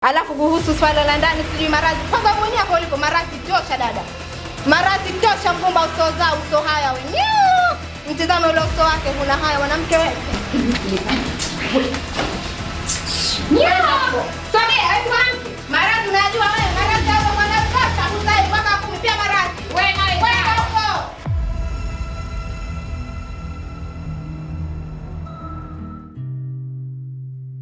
Alafu kuhusu swala la ndani sijui maradhi. Kwanza mwenyewe hapo uliko maradhi tosha dada. Maradhi tosha mgomba usozaa uso haya wenyewe. Mtazame ule uso wake kuna haya mwanamke wewe. Nyao! Sogea wewe mwanamke. Maradhi unajua wewe maradhi hapo mwanamke utazai mpaka kumipia maradhi. Wewe nawe huko.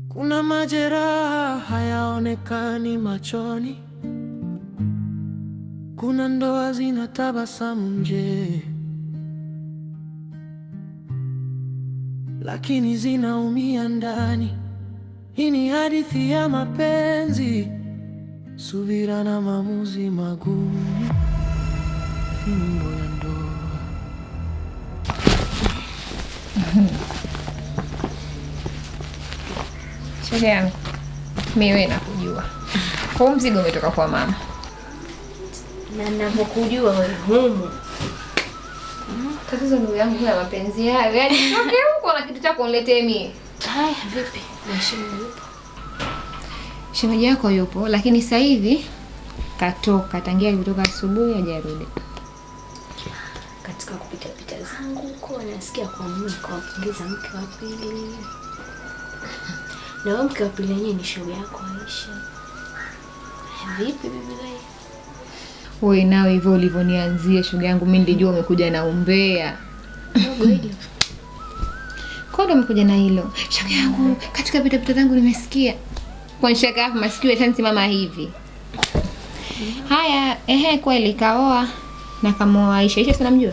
Kuna majeraha hayaonekani machoni. Kuna ndoa zinatabasamu nje, lakini zinaumia ndani. Hii ni hadithi ya mapenzi, subira na maamuzi magumu, fimbo ya ndoa. Shehe yangu, mimi nakujua. Kwa mzigo umetoka kwa mama. Na ninapokujua wewe humu. Tatizo ndugu yangu ya mapenzi hayo. Yaani toke huko na kitu chako uniletee mimi. Haya vipi? Mheshimiwa yupo? Shemeji yako yupo, lakini sasa hivi katoka tangia kutoka asubuhi hajarudi. Katika kupita pita zangu huko nasikia kwa mume kawapungiza mke wa pili. Na wewe mke wa pili yenyewe ni shoga yako Aisha. Vipi bibi wewe? Wewe nao hivyo ulivyonianzia shoga yangu mimi nilijua umekuja na umbea. Ndogo hili. Kodo umekuja na hilo. Shoga yangu katika pita zangu nimesikia. Kwa nshaka hapo masikio yatasimama hivi. Haya, kweli kaoa na kamoa Aisha. Aisha sana mjua?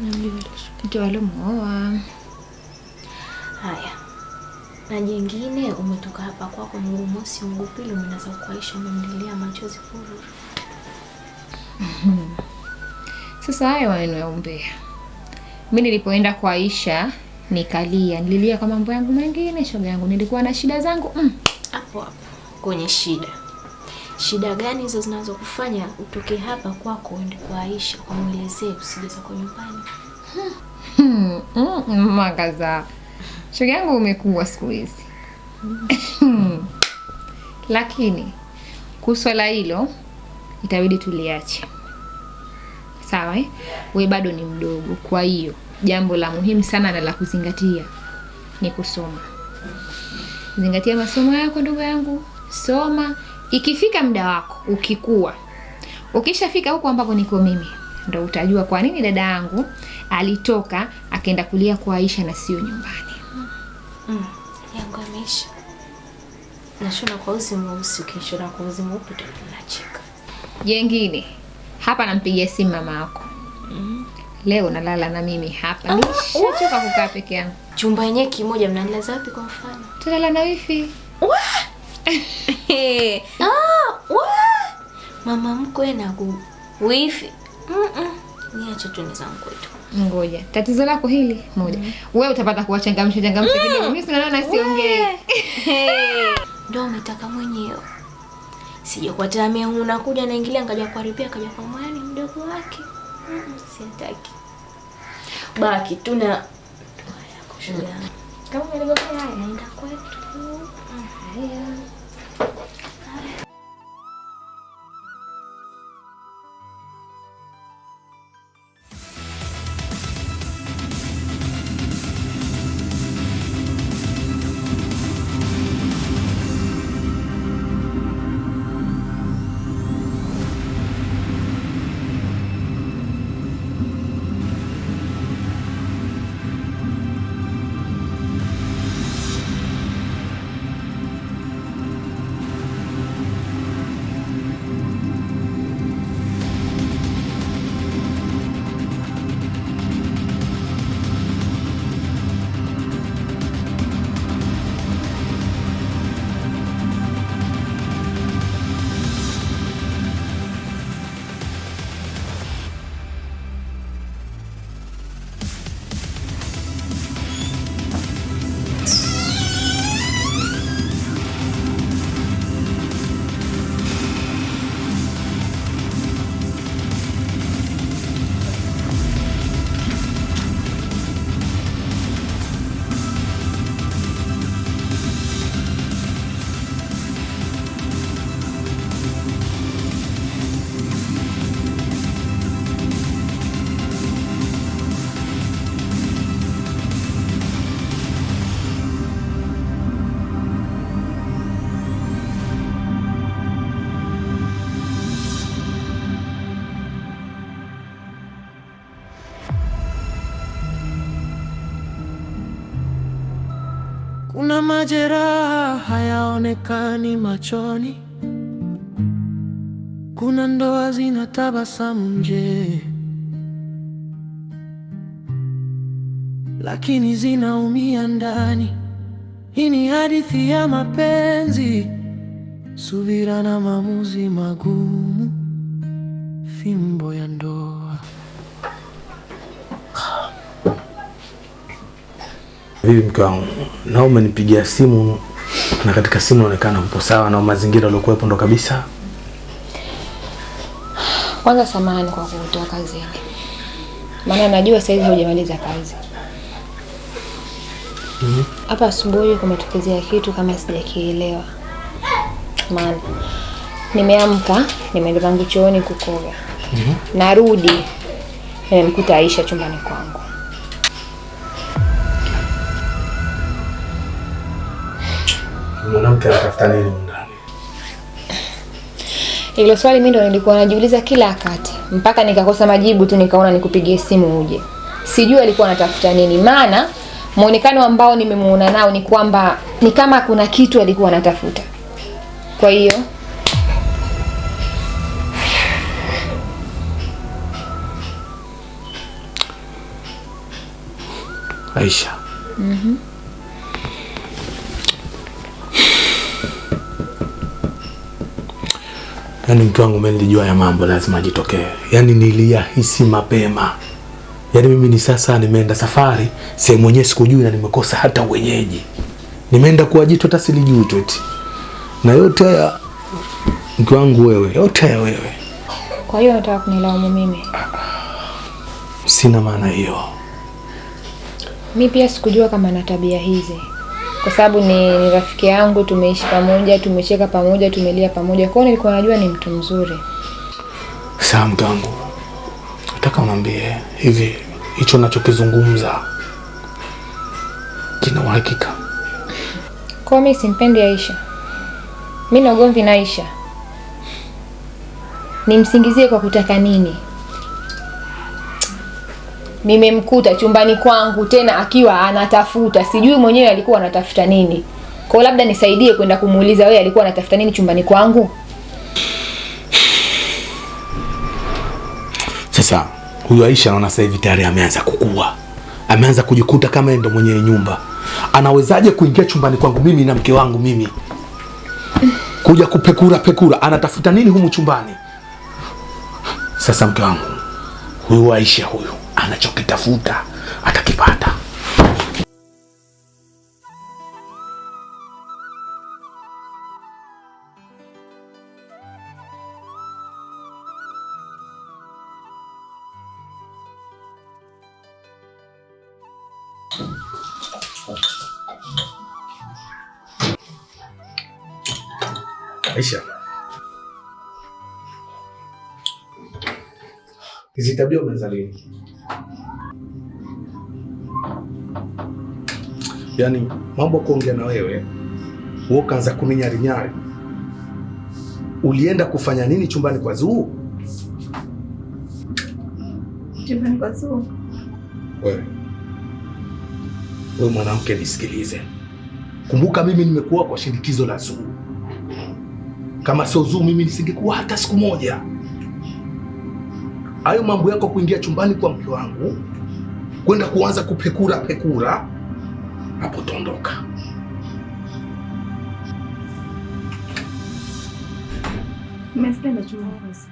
Namjua. Mtu alomuoa. Haya. Na jingine umetoka hapa kwako Mungu mosi Mungu pili umeanza kuaisha umemlilia machozi furu. Sasa haya maneno ya umbea. Mimi nilipoenda kwa Aisha nililia kwa mambo yangu mengine shoga yangu, nilikuwa na shida zangu. Hapo hapo kwenye shida. Shida gani hizo zinazokufanya utoke hapa kwako uende kwa Aisha kumuelezea usije zako nyumbani? Magaza. Shoga yangu umekuwa siku hizi. Lakini kuswala hilo itabidi tuliache. Sawa Wewe bado ni mdogo, kwa hiyo jambo la muhimu sana na la kuzingatia ni kusoma. Zingatia masomo yako ndugu yangu. Soma. Ikifika muda wako, ukikua. Ukishafika huko ambapo niko mimi, ndio utajua kwa nini dada yangu alitoka akaenda kulia kwa Aisha na sio nyumbani. Yangu ameisha. Nashona kwa uzi mweusi, ukishona kwa uzi mweupe tunacheka. Jengine, hapa nampigia simu mama yako. Leo nalala na mimi hapa. Nishachoka kukaa peke yangu. Chumba yenyewe kimoja mnalaza wapi kwa mfano? Tulala na wifi. Mama mkwe na wifi. Niache tu nizangu kwetu. Ngoja. Tatizo lako hili moja. Wewe utapata kuwachangamsha kidogo. Mimi sinaona siongee. Ndio umetaka mwenyewe. Sije kwa tamia unakuja naingilia ngaja kuharibia kaja kwa mwani mdogo wake. Sitaki. Baki tu na yako shoga. Kama nilivyokuwa naenda kwetu. Haya. majeraha hayaonekani machoni, kuna ndoa zina tabasamu nje, lakini zinaumia ndani. Hii ni hadithi ya mapenzi, subira na maamuzi magumu, fimbo ya ndoa. Vipi mke wangu? Na umenipigia simu na katika simu inaonekana upo sawa na mazingira yaliokuwepo ndo kabisa? Kwanza samahani kwa kutoa kazini, maana najua saizi hujamaliza kazi. Hapa asubuhi kumetokezea kitu kama sijakielewa. Maana nimeamka, nimeenda zangu chooni kukoga. Narudi nimemkuta Aisha chumbani kwangu. Mwanamke anatafuta nini ndani? Hilo swali mimi ndo nilikuwa najiuliza kila wakati, mpaka nikakosa majibu tu, nikaona nikupigie simu uje. Sijui alikuwa anatafuta nini, maana muonekano ambao nimemuona nao ni kwamba ni kama kuna kitu alikuwa anatafuta. Kwa hiyo Aisha. Yaani mke wangu mimi nilijua ya mambo lazima jitokee. Yaani niliyahisi mapema. Yaani mimi ni sasa nimeenda safari, sehemu mwenyewe sikujui na nimekosa hata wenyeji. Nimeenda kwa jitu hata silijui tu eti. Na yote haya mke wangu wewe, yote haya wewe. Kwa hiyo nataka kunilaumu mimi? Sina maana hiyo. Mimi pia sikujua kama na tabia hizi. Kwa sababu ni rafiki yangu, tumeishi pamoja, tumecheka pamoja, tumelia pamoja. Kwa hiyo nilikuwa najua ni mtu mzuri. Sawa mke wangu. Nataka uniambie hivi, hicho ninachokizungumza kina uhakika? Kwa mimi simpendi Aisha. Mimi na ugomvi na Aisha. Nimsingizie kwa kutaka nini? Nimemkuta chumbani kwangu tena akiwa anatafuta. Sijui mwenyewe alikuwa anatafuta nini. Kwa labda nisaidie kwenda kumuuliza wewe alikuwa anatafuta nini chumbani kwangu. Sasa huyu Aisha naona sasa hivi tayari ameanza kukua. Ameanza kujikuta kama yeye ndo mwenye nyumba. Anawezaje kuingia chumbani kwangu mimi na mke wangu mimi? Kuja kupekura, anatafuta nini humu chumbani? Sasa mke wangu, huyu Aisha huyu anachokitafuta atakipata. Aisha, hizi tabia umeanza lini? Yaani mambo kuongea na wewe ukaanza kuninyarinyari. Ulienda kufanya nini chumbani kwa Zuu? Chumbani kwa Zuu? Wewe mwanamke nisikilize. Kumbuka mimi nimekuwa kwa shinikizo la Zuu. Kama sio Zuu mimi nisingekuwa hata siku moja. Hayo mambo yako kuingia chumbani kwa mke wangu, kwenda kuanza kupekura, hapo tondoka. Nimesema chumbani kwanza.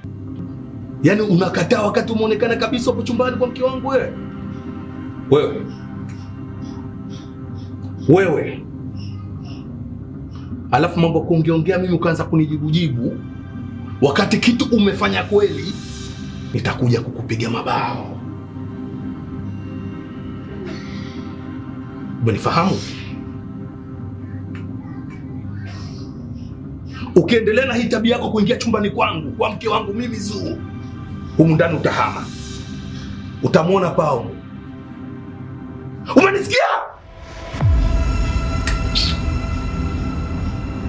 Yaani unakataa wakati umeonekana kabisa hapo chumbani kwa mke wangu wewe. Wewe. Alafu mambo kuongeongea mimi ukaanza kunijibu wakati kitu umefanya kweli, nitakuja kukupiga mabao. Umenifahamu? Ukiendelea na hii tabia yako kuingia chumbani kwangu kwa mke wangu mimi Zuu, humu ndani utahama. Utamwona pao. Umenisikia?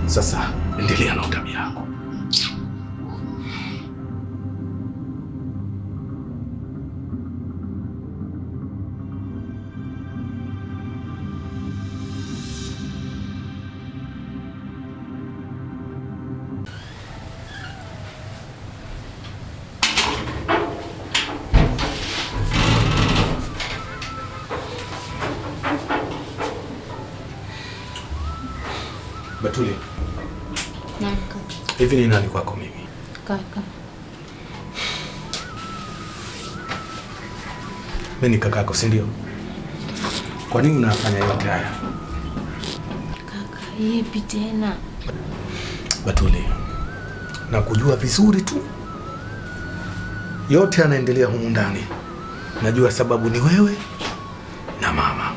Sasa endelea na tabia yako. Batuli. Naam kaka. Hivi ni nani kwako mimi? Kaka. Mimi ni kakako, si ndio? Kwa nini unafanya yote haya? Kaka, yepi tena? Batuli, nakujua vizuri tu. Yote yanaendelea humu ndani. Najua sababu ni wewe na mama.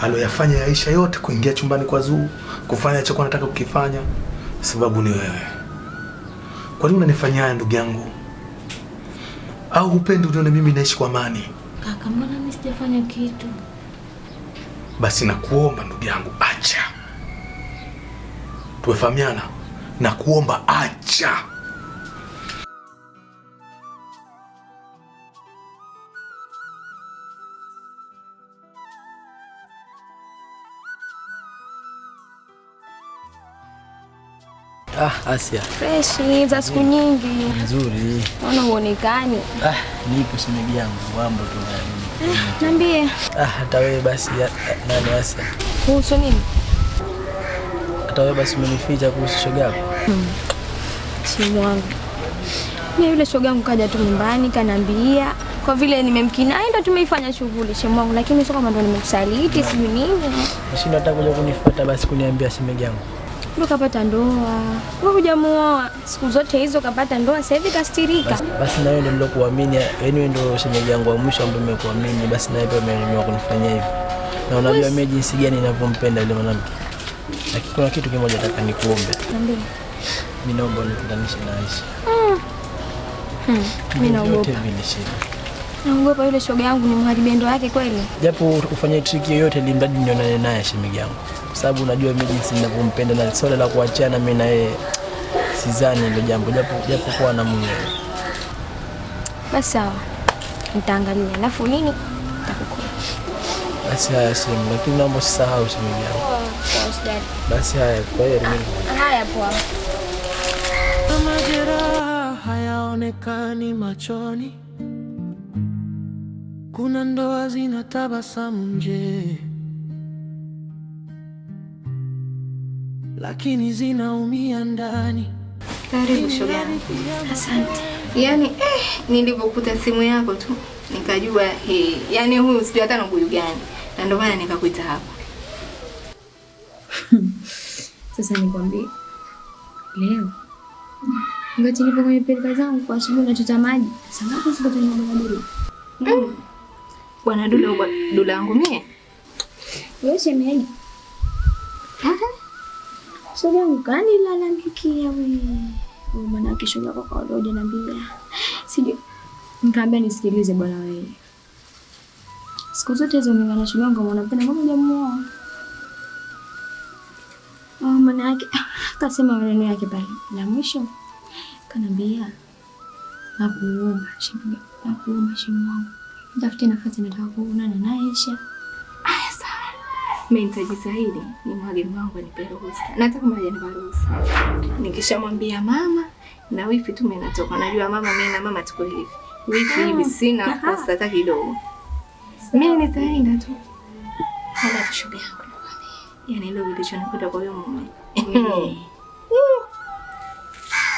Aloyafanya Aisha yote, kuingia chumbani kwa Zuu, kufanya chochote nataka kukifanya, sababu ni wewe. Kwa nini unanifanyia haya ndugu yangu? Au hupendi unione mimi naishi kwa amani? Kaka, mbona mimi sijafanya kitu? Basi nakuomba ndugu yangu, acha. Tumefahamiana? Nakuomba acha. Asia. Fresh za siku nyingi. Nzuri. Mbona huonekani? Nipo shemeji yangu, mambo tu. Niambie. Hata wewe basi nani Asia? Kuhusu nini? Hata wewe basi umenificha kuhusu shoga yako. Simu wangu. Mimi yule shoga yangu kaja tu nyumbani kaniambia kwa vile nimemkinai ndo tumeifanya shughuli shemu wangu, lakini sio kama ndo nimekusaliti sijui nini. Nishinda hata kuja kunifuata basi kuniambia shemeji yangu. Ndio kapata ndoa. Wewe hujamuoa. Siku zote hizo kapata ndoa, sasa hivi kastirika. Basi na wewe ndio nilokuamini, yaani wewe ndio shemeji yangu wa mwisho ambaye nimekuamini, basi na wewe umeamua kunifanyia hivi. Na unajua mimi jinsi gani ninavyompenda yule mwanamke. Lakini kuna kitu kimoja nataka nikuombe. Niambie. Mimi naomba unitutanishe na Aisha. Mimi naogopa. Naogopa yule shoga yangu ni mharibia ndoa yake kweli. Japo ufanye trick yoyote ili mradi nionane naye shemeji yangu. Kwa sababu unajua mimi jinsi ninavyompenda na swala la kuachana mimi na yeye sidhani ile jambo japo kwa na Mungu. Basi sawa. Nitaangalia. Alafu nini? Nitakukoa. Basi haya simu, lakini naomba usisahau shemeji yangu. Poa, usijali. Basi haya, kwa hiyo mimi. Haya poa. Majeraha hayaonekani machoni. Kuna ndoa zinatabasamu nje, lakini zinaumia ndani. Karibu shoga. Asante. Yaani nilivyokuta simu yako tu nikajua yaani huyu sijui hata huyu gani. Na ndio maana nikakuita hapa. Sasa nikwambie. Leo wakati nilipo kwenye peleka zangu kwa asubuhi nachota maji. Sababu sipata namba Dula. Bwana Dula yangu mie. Wewe shemeji. Shoga yangu kani lalamikia wewe. Maana kishoga kwa kawaida hujaniambia. Sije. Nikamwambia nisikilize bwana wewe. Siku zote hizo mngana shoga yangu unapenda kama hujamuoa. Maana yake akasema maneno yake pale. Na mwisho kanambia nakuomba shemu wangu. Nitafutie nafasi nataka kuonana na Aisha. Aya sawa. Mimi nitajitahidi ni mwalimu wangu anipe ruhusa. Nataka mmoja nipe ruhusa. Nikishamwambia mama na wifi tu mimi natoka. Najua mama mimi na mama tuko hivi. Wifi hivi sina kosa hata kidogo. Mimi nitaenda tu. Hana shoga yangu nakwambia. Yaani leo kilichonikuta kwa huyo mume.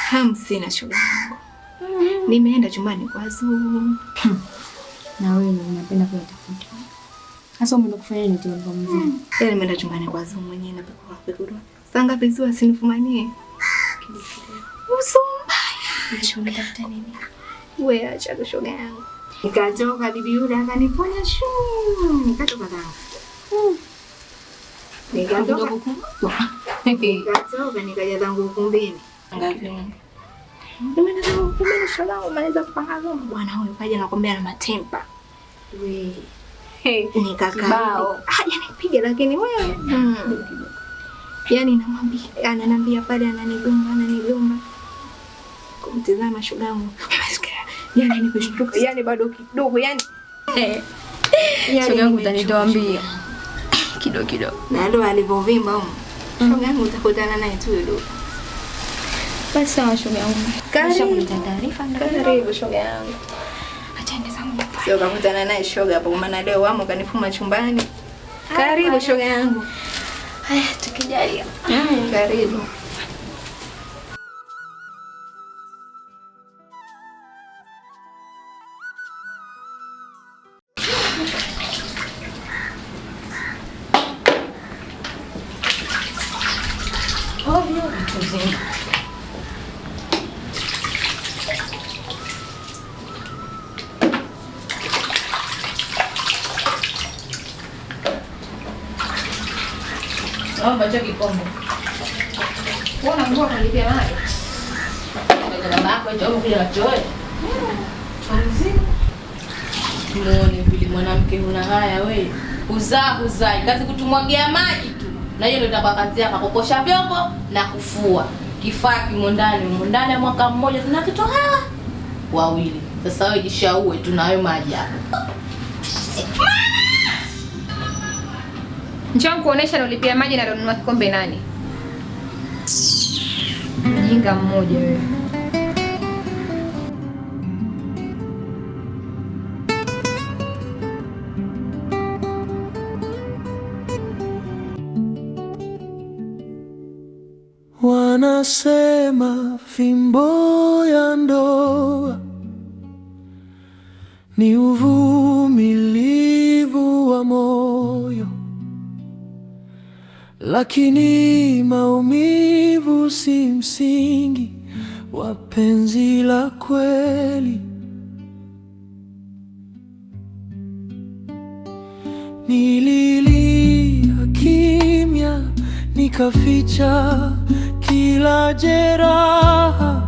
Hamsina shoga yangu. Nimeenda chumbani kwa Zuu. Na wewe unapenda kuyatafuta. Sasa umeenda kufanya nini tena kwa mzee? Yaani nimeenda chumbani kwa Zuu mwenyewe na pekura. Sanga Zuu asinifumanie. Uso mbaya. Shoga tafuta nini? Wewe acha shoga yangu. Nikatoka bibi yule akaniponya shuu. Nikatoka zangu. Nikatoka nikaja zangu ukumbini. Ngapi? Nimeenda zangu ukumbini shoga yangu maliza kupanga goma. Bwana huyo kaja nakwambia na matempa. We. Nikakao. Yanipiga lakini wewe. Yaani namwambia, ananiambia pale ananigomba. Kumtazama shoga yangu. Yaani nikushtuka, yaani bado kidogo, yaani shoga yangu utanitoambia kidogo. Na ndo alivyovimba huko. Shoga yangu utakutana naye tu yule. Basi sawa shoga yangu. Karibu taarifa. Karibu shoga yangu. Achane zangu. Sio kakutana naye shoga hapo, maana leo wamo kanifuma chumbani. Karibu shoga yangu. Haya, tukijalia. Karibu. Ovyo mtuzinga. Naomba cho kikombe. Unaona nguo kulipia maji. Ndio mama yako ndio kuja kachoe. Muone vile mwanamke una haya wewe. Uzai kazi kutumwagia maji tu. Na hiyo ndio itakuwa kazi yako, kukosha vyombo na kufua. Kifaa kimo ndani ya mwaka mmoja tunakitoa wawili. Sasa wewe jishaue, tunayo maji hapa. Njoo kuonesha nalipia maji na nunua kikombe nani? Mjinga mmoja wewe. Wanasema fimbo ya ndoa ni uvumilivu wa moyo, lakini maumivu si msingi wa penzi la kweli. Nililia kimya, nikaficha kila jeraha.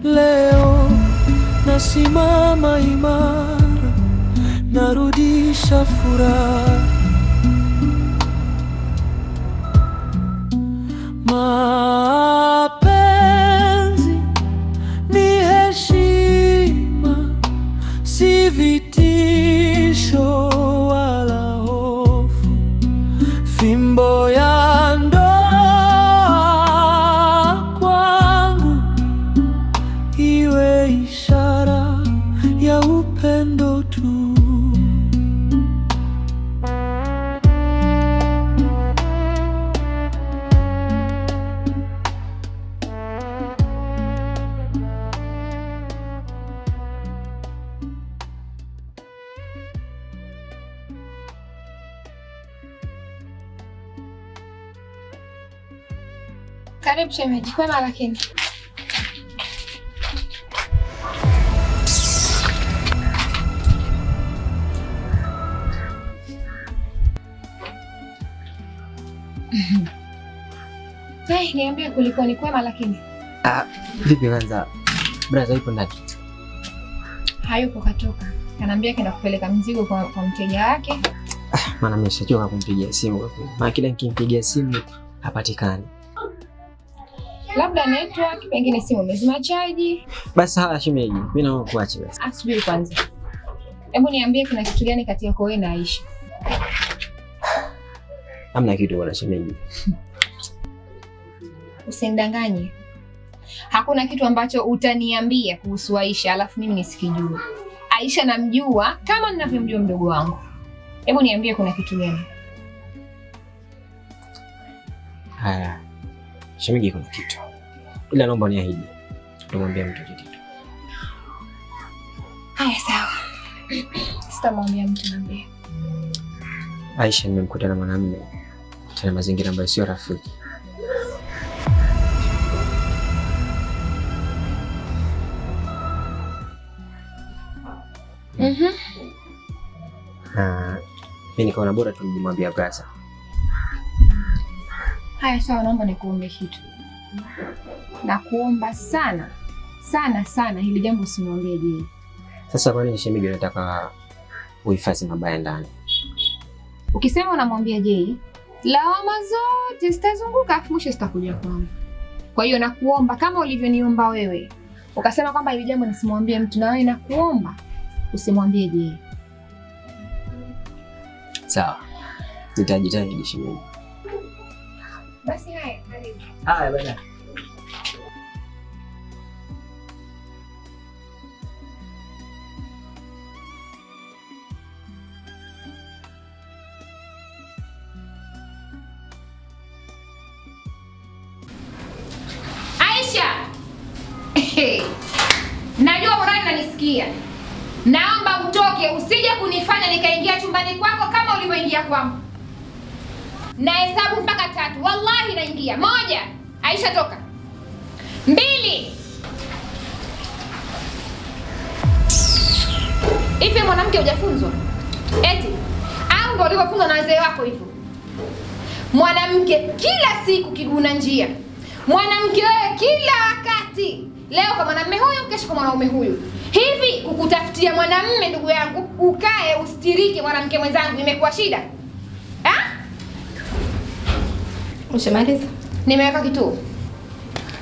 Leo nasimama imara, narudisha furaha. Mapenzi ni heshima, si vitisho wala hofu. Fimbo ya ndoa kwangu iwe ishara ya upendo tu. Karibu shemeji, kwema lakini. Hai, niambie kulikoni, kwema lakini. Vipi kwanza? Brother yupo ndani? Hayupo, katoka. Kanaambia kenda kupeleka mzigo kwa mteja wake. Maana nimeshachoka kumpigia simu kwa kweli. Maana kila nikimpigia simu hapatikani. Labda network, pengine simu imezima chaji. Basi sawa shemeji, mimi naomba kuache basi. Asubiri kwanza. Hebu niambie kuna kitu gani kati yako wewe na Aisha? Hamna kitu wala shemeji. Usinidanganye. Hakuna kitu ambacho utaniambia kuhusu Aisha alafu mimi nisikijue. Aisha namjua kama ninavyomjua mdogo wangu. Hebu niambie kuna kitu gani? Haya. Shemeji kuna kitu. Ila naomba niahidi. Tutamwambia mtu kitu. Haya sawa. Sitamwambia mtu, niambie. Aisha nimemkuta na mwanamume. Tena mazingira ambayo sio rafiki. Mimi nikaona bora tu nimwambie brother. Haya sawa, naomba nikuombe kitu. Nakuomba sana hili jambo usimwambie Jay. Sasa kwa nini shemeji unataka uhifadhi mabaya ndani? Ukisema unamwambia Jay, lawama zote zitazunguka afu mwisho zitakuja kwangu. Kwa hiyo nakuomba kama ulivyoniomba wewe, ukasema kwamba hili jambo nisimwambie mtu, na wewe nakuomba usimwambie Jay. Sawa. Nitajitahidi shemeji. Basi haya, karibu. Haya bwana. Najua morali unanisikia. Naomba utoke, usije kunifanya nikaingia chumbani kwako kama ulivyoingia kwangu. Na hesabu mpaka 3. Wallahi naingia. 1. Aisha toka. 2. Hivi mwanamke hujafunzwa? Eti au ndio ulivyofunzwa na wazee wako hivyo? Mwanamke kila siku kiguna njia. Mwanamke wewe kila wakati. Leo kwa mwanamume huyu, kesho kwa mwanaume huyu. Hivi kukutafutia mwanamume ndugu yangu, ukae ustirike mwanamke mwenzangu imekuwa shida? Ah? Ushamaliza? Nimeweka kituo.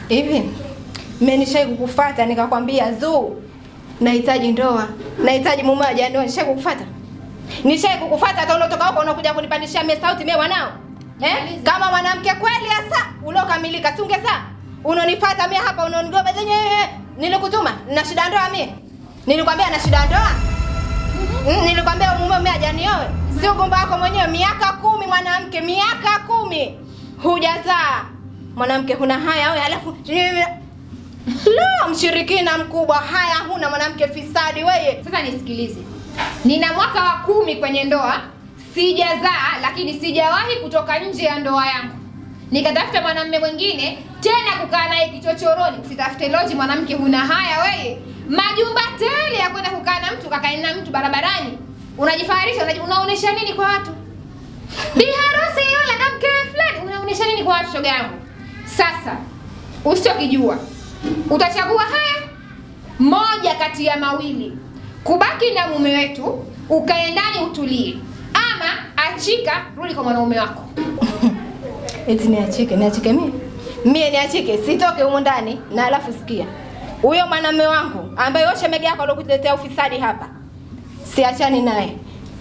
Hivi mimi nishai kukufuata nikakwambia Zuu, nahitaji ndoa, nahitaji mume aje ndoa, nishai kukufuata? Nishai kukufuata hata unaotoka huko unakuja kunipandishia mimi sauti mimi wanao? Kama mwanamke kweli hasa ulokamilika si ungeza? Unonifuata mimi hapa unonigoma zenyewe. Nilikutuma na shida ndoa mimi. Nilikwambia na shida ndoa? Nilikwambia mume mimi aje nioe. Si ugomba wako mwenyewe miaka 10 mwanamke miaka 10. Hujazaa. Mwanamke huna haya wewe alafu lo mshirikina mkubwa haya huna mwanamke fisadi wewe. Sasa nisikilize. Nina mwaka wa 10 kwenye ndoa. Sijazaa lakini sijawahi kutoka nje ya ndoa yangu. Nikatafuta mwanamume mwingine tena kukaa naye kichochoroni. Usitafute loji mwanamke huna haya wewe. Majumba tele ya kwenda kukaa na mtu kakae na mtu barabarani. Unajifaharisha unaonesha nini kwa watu? Bi harusi yule na mke fulani unaonesha nini kwa watu shoga yangu? Sasa usichokijua utachagua haya moja kati ya mawili. Kubaki na mume wetu ukae ndani utulie. Ama achika rudi kwa mwanaume wako. Eti niachike mimi? Mimi niachike sitoke huko ndani na alafu sikia. Huyo mwanamume wangu ambaye wewe shemege yako alokutetea ufisadi hapa. Siachani naye.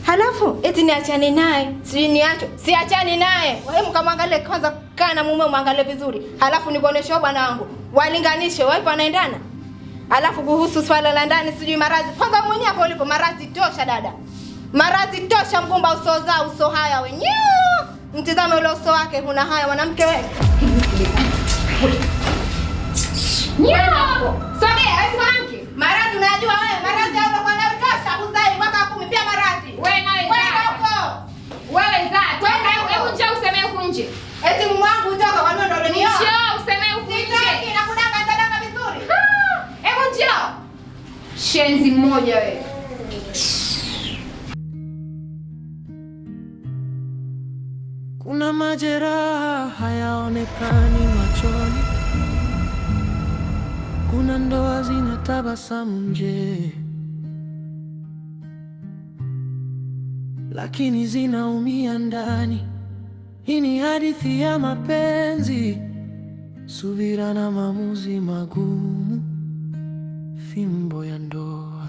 Halafu eti niachane naye. Sijui niacho. Siachani naye. Wewe mkamwangalie kwanza kana mume muangalie vizuri. Halafu nikuoneshe bwana wangu. Walinganishe wapi anaendana. Halafu kuhusu swala la ndani sijui maradhi. Kwanza mwenyewe hapo ulipo maradhi tosha dada. Maradhi tosha mgumba usozaa uso haya wenyewe. Mtizame ule uso wake huna haya mwanamke wewe. Nyao! Sogea, wewe mwanamke. Maradhi unajua wewe, maradhi hayo kwa nayo tosha uzai mwaka 10 pia maradhi. Wewe nawe zaa. Huko. Wewe zaa. Twende hebu njoo useme huko nje. Eti mume wangu utoka kwa nini ndo unanioa? Njoo useme huko nje. Sitaki na kudanga tadanga vizuri. Hebu njoo. Shenzi mmoja wewe. Kuna majeraha hayaonekani machoni, kuna ndoa zinatabasamu nje, lakini zinaumia ndani. Hii ni hadithi ya mapenzi, subira na maamuzi magumu, fimbo ya ndoa.